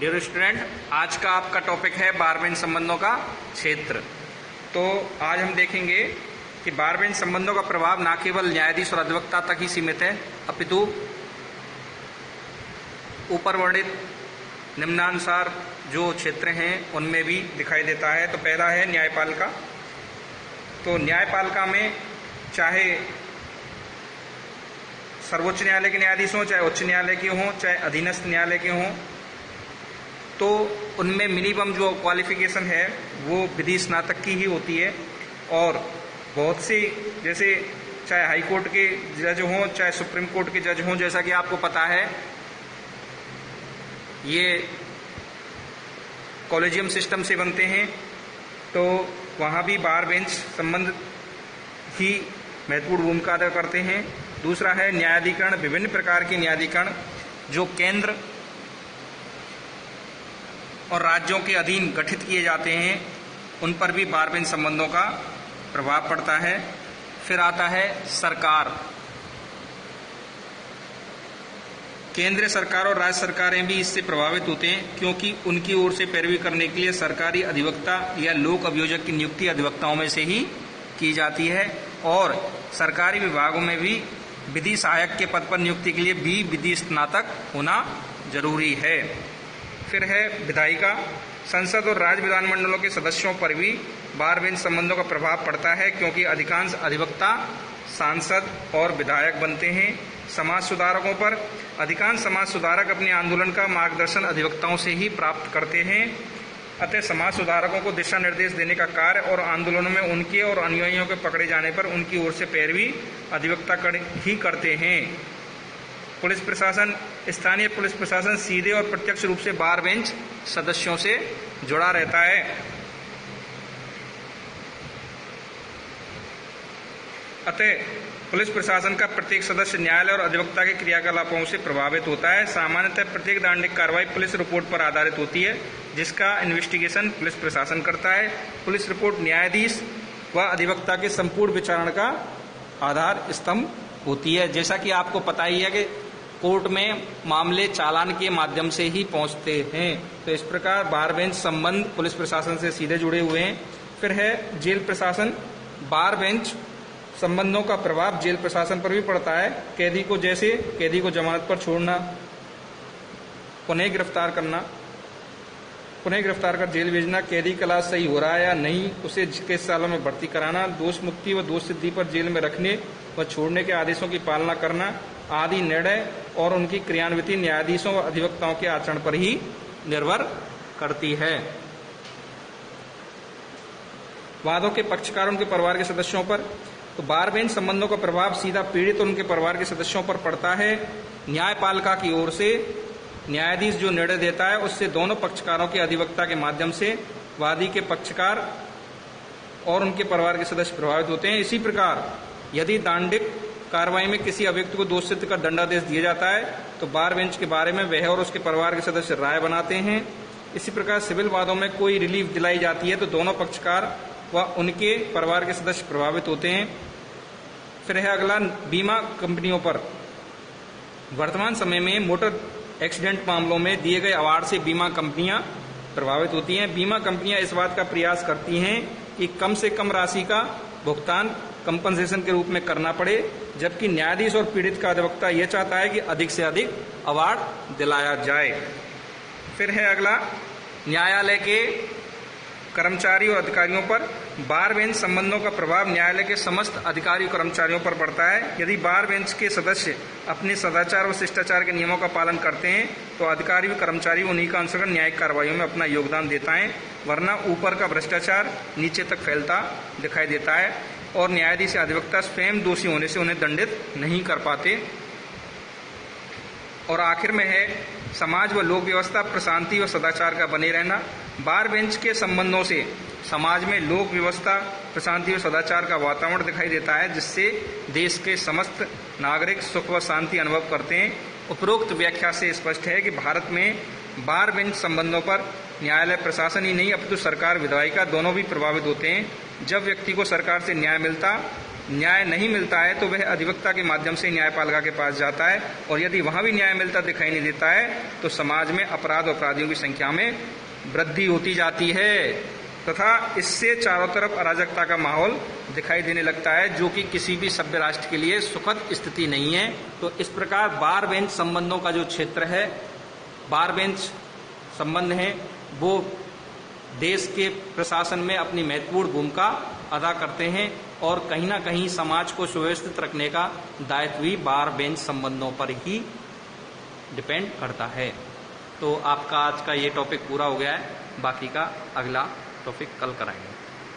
Dear student, आज का आपका टॉपिक है बार बेंच संबंधों का क्षेत्र। तो आज हम देखेंगे कि बार बेंच संबंधों का प्रभाव न केवल न्यायाधीश और अधिवक्ता तक ही सीमित है, अपितु ऊपर वर्णित निम्नानुसार जो क्षेत्र हैं उनमें भी दिखाई देता है। तो पहला है न्यायपालिका। तो न्यायपालिका में चाहे सर्वोच्च न्यायालय के न्यायाधीश हों, चाहे उच्च न्यायालय के हों, चाहे अधीनस्थ न्यायालय के हों, तो उनमें मिनिमम जो क्वालिफिकेशन है वो विधि स्नातक की ही होती है। और बहुत सी, जैसे चाहे हाई कोर्ट के जज हों, चाहे सुप्रीम कोर्ट के जज हों, जैसा कि आपको पता है ये कॉलेजियम सिस्टम से बनते हैं, तो वहाँ भी बार बेंच संबंध ही महत्वपूर्ण भूमिका अदा करते हैं। दूसरा है न्यायाधिकरण। विभिन्न प्रकार के न्यायाधिकरण जो केंद्र और राज्यों के अधीन गठित किए जाते हैं, उन पर भी बार बेंच संबंधों का प्रभाव पड़ता है। फिर आता है सरकार। केंद्रीय सरकार और राज्य सरकारें भी इससे प्रभावित होते हैं, क्योंकि उनकी ओर से पैरवी करने के लिए सरकारी अधिवक्ता या लोक अभियोजक की नियुक्ति अधिवक्ताओं में से ही की जाती है। और सरकारी विभागों में भी विधि सहायक के पद पर नियुक्ति के लिए भी विधि स्नातक होना जरूरी है। फिर है विधायिका। संसद और राज्य विधानमंडलों के सदस्यों पर भी बार बेंच संबंधों का प्रभाव पड़ता है, क्योंकि अधिकांश अधिवक्ता सांसद और विधायक बनते हैं। समाज सुधारकों पर अधिकांश समाज सुधारक अपने आंदोलन का मार्गदर्शन अधिवक्ताओं से ही प्राप्त करते हैं। अतः समाज सुधारकों को दिशा निर्देश देने का कार्य और आंदोलनों में उनके और अनुयायियों के पकड़े जाने पर उनकी ओर से पैरवी अधिवक्ता ही करते हैं। पुलिस प्रशासन। स्थानीय पुलिस प्रशासन सीधे और प्रत्यक्ष रूप से बार बेंच सदस्यों से जुड़ा रहता है। अतः पुलिस प्रशासन का प्रत्येक सदस्य न्यायालय और अधिवक्ता के क्रियाकलापों से प्रभावित होता है। सामान्यतः प्रत्येक दंडिक कार्रवाई पुलिस रिपोर्ट पर आधारित होती है, जिसका इन्वेस्टिगेशन पुलिस प्रशासन करता है। पुलिस रिपोर्ट न्यायाधीश व अधिवक्ता के संपूर्ण विचारण का आधार स्तंभ होती है। जैसा कि आपको पता ही है कि कोर्ट में मामले चालान के माध्यम से ही पहुंचते हैं। तो इस प्रकार बार बेंच संबंध पुलिस प्रशासन से सीधे जुड़े हुए हैं। फिर है जेल प्रशासन। बार बेंच संबंधों का प्रभाव जेल प्रशासन पर भी पड़ता है। कैदी को, जैसे कैदी को जमानत पर छोड़ना, पुनः गिरफ्तार करना, पुनः गिरफ्तार कर जेल भेजना, कैदी का इलाज सही हो रहा है या नहीं, उसे चिकित्सालय में भर्ती कराना, दोष मुक्ति व दोष सिद्धि पर जेल में रखने व छोड़ने के आदेशों की पालना करना आदि निर्णय और उनकी क्रियान्विति न्यायाधीशों व अधिवक्ताओं के आचरण पर ही निर्भर करती है। वादों के पक्षकार, उनके परिवार के सदस्यों पर। तो बार बेंच संबंधों का प्रभाव सीधा पीड़ित और उनके परिवार के सदस्यों पर पड़ता है। न्यायपालिका की ओर से न्यायाधीश जो निर्णय देता है, उससे दोनों पक्षकारों के अधिवक्ता के माध्यम से वादी के पक्षकार और उनके परिवार के सदस्य प्रभावित होते हैं। इसी प्रकार यदि दंडिक कार्रवाई में किसी अभियुक्त को दोष सिद्ध कर दंडादेश दिया जाता है, तो बार बेंच के बारे में वह और उसके परिवार के सदस्य राय बनाते हैं। इसी प्रकार सिविल वादों में कोई रिलीफ दिलाई जाती है, तो दोनों पक्षकार व उनके परिवार के सदस्य प्रभावित होते हैं। फिर है अगला बीमा कंपनियों पर। वर्तमान समय में मोटर एक्सीडेंट मामलों में दिए गए अवार्ड से बीमा कंपनियां प्रभावित होती हैं। बीमा कंपनियां इस बात का प्रयास करती हैं कि कम से कम राशि का भुगतान कंपनसेशन के रूप में करना पड़े, जबकि न्यायाधीश और पीड़ित का अधिवक्ता यह चाहता है कि अधिक से अधिक अवार्ड दिलाया जाए। फिर है अगला न्यायालय के कर्मचारी और अधिकारियों पर। बार बेंच संबंधों का प्रभाव न्यायालय के समस्त अधिकारी और कर्मचारियों पर पड़ता है। यदि बार बेंच के सदस्य अपने सदाचार और शिष्टाचार के नियमों का पालन करते हैं, तो अधिकारी व कर्मचारी उन्हीं का अनुसरण न्यायिक कार्रवाइयों में अपना योगदान देता है। वरना ऊपर का भ्रष्टाचार नीचे तक फैलता दिखाई देता है और न्यायाधीश या अधिवक्ता स्वयं दोषी होने से उन्हें दंडित नहीं कर पाते। और आखिर में है समाज व लोक व्यवस्था, प्रशांति व सदाचार का बने रहना। बार बेंच के संबंधों से समाज में लोक व्यवस्था, प्रशांति व सदाचार का वातावरण दिखाई देता है, जिससे देश के समस्त नागरिक सुख व शांति अनुभव करते हैं। उपरोक्त व्याख्या से स्पष्ट है कि भारत में बार बेंच संबंधों पर न्यायालय प्रशासन ही नहीं, अपितु सरकार, विधायिका दोनों भी प्रभावित होते हैं। जब व्यक्ति को सरकार से न्याय मिलता न्याय नहीं मिलता है तो वह अधिवक्ता के माध्यम से न्यायपालिका के पास जाता है, और यदि वहां भी न्याय मिलता दिखाई नहीं देता है तो समाज में अपराध और अपराधियों की संख्या में वृद्धि होती जाती है तथा इससे चारों तरफ अराजकता का माहौल दिखाई देने लगता है, जो कि किसी भी सभ्य राष्ट्र के लिए सुखद स्थिति नहीं है। तो इस प्रकार बार बेंच संबंधों का जो क्षेत्र है, बार बेंच संबंध है, वो देश के प्रशासन में अपनी महत्वपूर्ण भूमिका अदा करते हैं और कहीं ना कहीं समाज को सुव्यवस्थित रखने का दायित्व भी बार बेंच संबंधों पर ही डिपेंड करता है। तो आपका आज का ये टॉपिक पूरा हो गया है, बाकी का अगला टॉपिक कल कराएंगे।